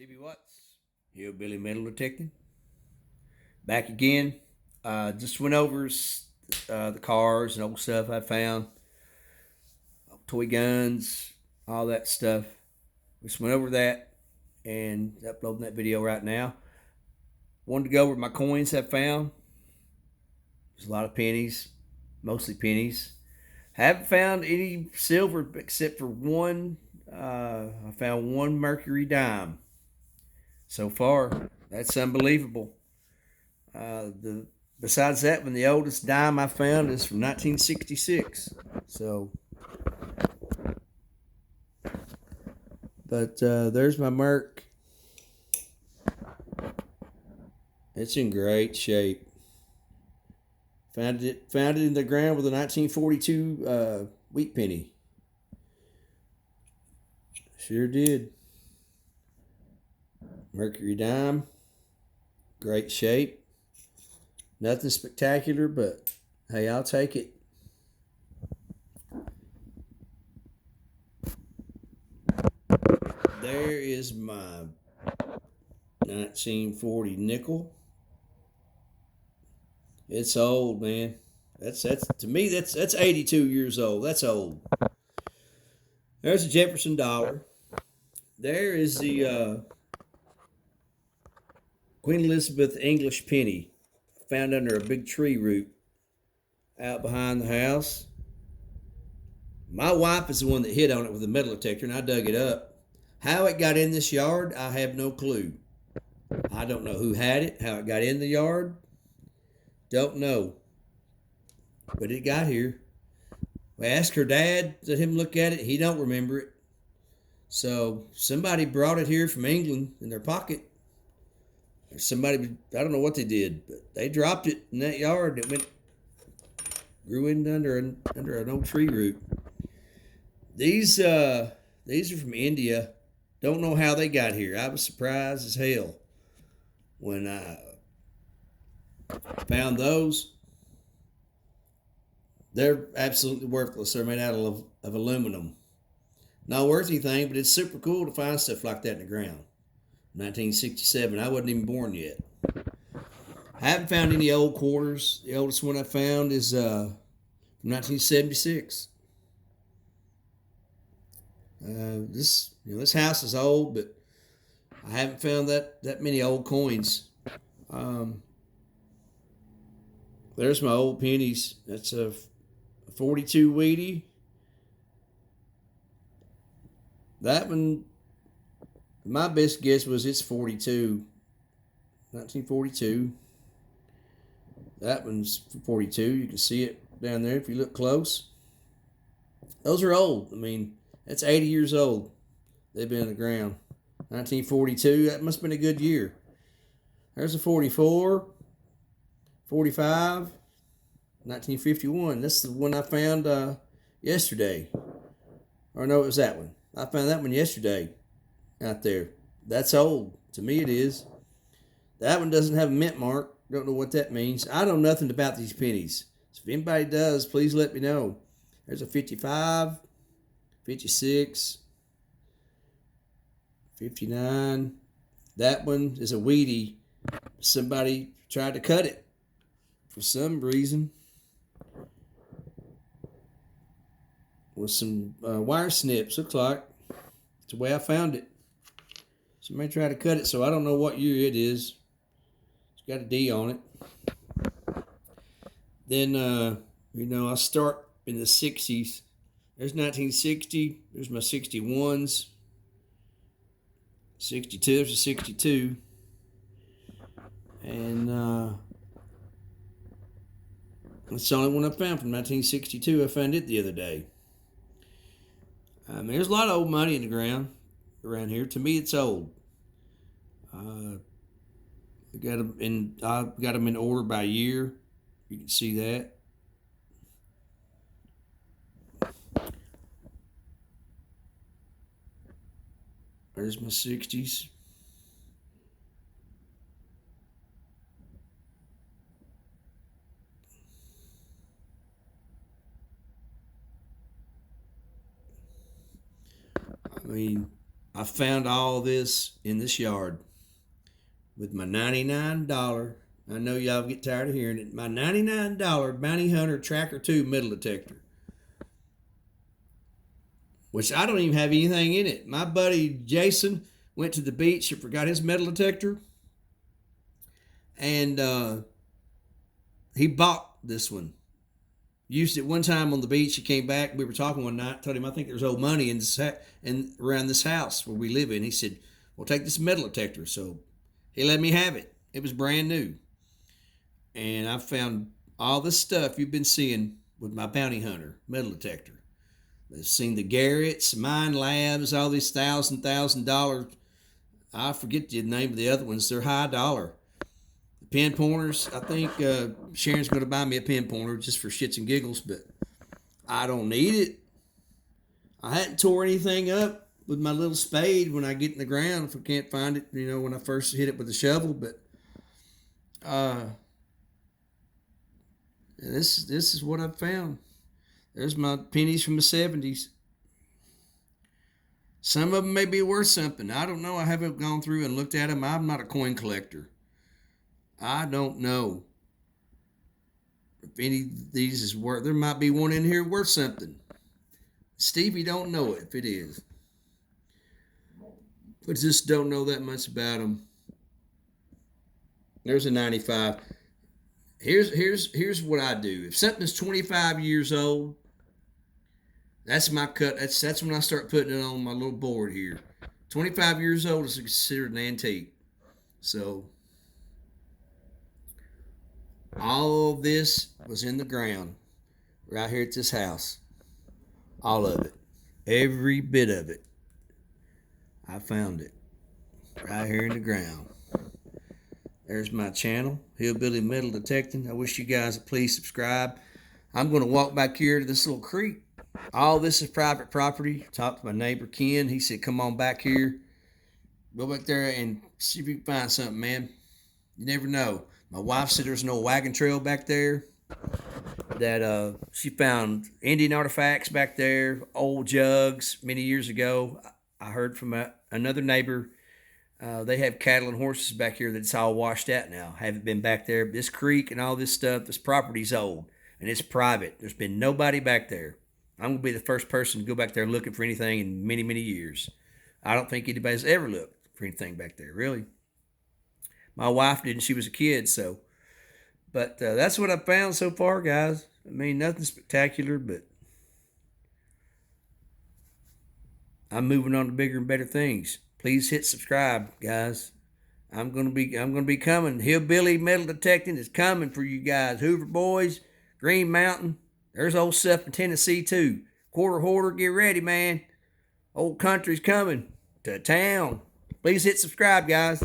TV Watts, Hillbilly Metal Detecting. Back again. Just went over the cars and old stuff I found, toy guns, all that stuff. Just went over that and uploading that video right now. Wanted to go over my coins I found. There's a lot of pennies, mostly pennies. Haven't found any silver except for one. I found one Mercury dime so far. That's unbelievable. The Besides that one, the oldest dime I found is from 1966. So, but there's my Merc. It's in great shape. Found it in the ground with a 1942 wheat penny. Sure did. Mercury dime, great shape. Nothing spectacular, but hey, I'll take it. There is my 1940 nickel. It's old, man. That's to me that's 82 years old. That's old. There's a Jefferson dollar. There is the Queen Elizabeth English penny found under a big tree root out behind the house. My wife is the one that hit on it with a metal detector, and I dug it up. How it got in this yard, I have no clue. I don't know who had it, how it got in the yard. Don't know. But it got here. We asked her dad, let him look at it. He don't remember it. So somebody brought it here from England in their pocket. Or somebody, I don't know what they did, but they dropped it in that yard. It grew in under an old tree root. These are from India. Don't know how they got here. I was surprised as hell when I found those. They're absolutely worthless. They're made out of aluminum. Not worth anything, but it's super cool to find stuff like that in the ground. 1967. I wasn't even born yet. I haven't found any old quarters. The oldest one I found is from 1976. This house is old, but I haven't found that many old coins. Um, there's my old pennies. That's a 42 Wheatie. That one, my best guess was it's 42. 1942. That one's 42. You can see it down there if you look close. Those are old. I mean, that's 80 years old. They've been in the ground. 1942, that must have been a good year. There's a 44, 45, 1951. This is the one I found yesterday. Or no, it was that one. I found that one yesterday out there. That's old. To me, it is. That one doesn't have a mint mark. Don't know what that means. I know nothing about these pennies. So if anybody does, please let me know. There's a 55, 56, 59. That one is a Wheatie. Somebody tried to cut it for some reason with some wire snips. Looks like it's the way I found it. Somebody tried to cut it, so I don't know what year it is. It's got a D on it. Then I start in the 60s. There's 1960. There's my 61s. 62. There's a 62. And that's the only one I found from 1962. I found it the other day. There's a lot of old money in the ground around here. To me, it's old. I got them in order by year. You can see that. There's my 60s. I mean, I found all this in this yard with my $99. I know y'all get tired of hearing it. My $99 Bounty Hunter Tracker 2 metal detector, which I don't even have anything in it. My buddy Jason went to the beach and forgot his metal detector, and he bought this one. Used it one time on the beach. He came back. We were talking one night. Told him I think there's old money in around this house where we live in. He said, "Well, take this metal detector." So he let me have it. It was brand new, and I found all the stuff you've been seeing with my Bounty Hunter metal detector. I've seen the Garrett's, Mine Labs, all these $1,000. I forget the name of the other ones. They're high dollar. The pin pointers. I think Sharon's going to buy me a pin pointer just for shits and giggles, but I don't need it. I hadn't tore anything up with my little spade when I get in the ground if I can't find it. When I first hit it with the shovel, but this is what I've found. There's my pennies from the 70s. Some of them may be worth something. I don't know. I haven't gone through and looked at them. I'm not a coin collector. I don't know if any of these is worth. There might be one in here worth something. Stevie don't know it if it is. But just don't know that much about them. There's a 95. Here's what I do. If something's 25 years old, that's my cut. That's when I start putting it on my little board here. 25 years old is considered an antique. So all of this was in the ground right here at this house. All of it. Every bit of it. I found it right here in the ground. There's my channel, Hillbilly Metal Detecting. I wish you guys would please subscribe. I'm going to walk back here to this little creek. All this is private property. Talked to my neighbor Ken. He said, "Come on back here. Go back there and see if you can find something, man. You never know." My wife said there's no wagon trail back there. That she found Indian artifacts back there, old jugs many years ago. I heard from another neighbor. They have cattle and horses back here that's all washed out now. Haven't been back there. This creek and all this stuff, this property's old and it's private. There's been nobody back there. I'm going to be the first person to go back there looking for anything in many, many years. I don't think anybody's ever looked for anything back there, really. My wife didn't. She was a kid, so. But that's what I've found so far, guys. I mean, nothing spectacular, but I'm moving on to bigger and better things. Please hit subscribe, guys. I'm gonna be coming. Hillbilly Metal Detecting is coming for you guys. Hoover Boys, Green Mountain. There's old stuff in Tennessee too. Quarter Hoarder, get ready, man. Old country's coming to town. Please hit subscribe, guys.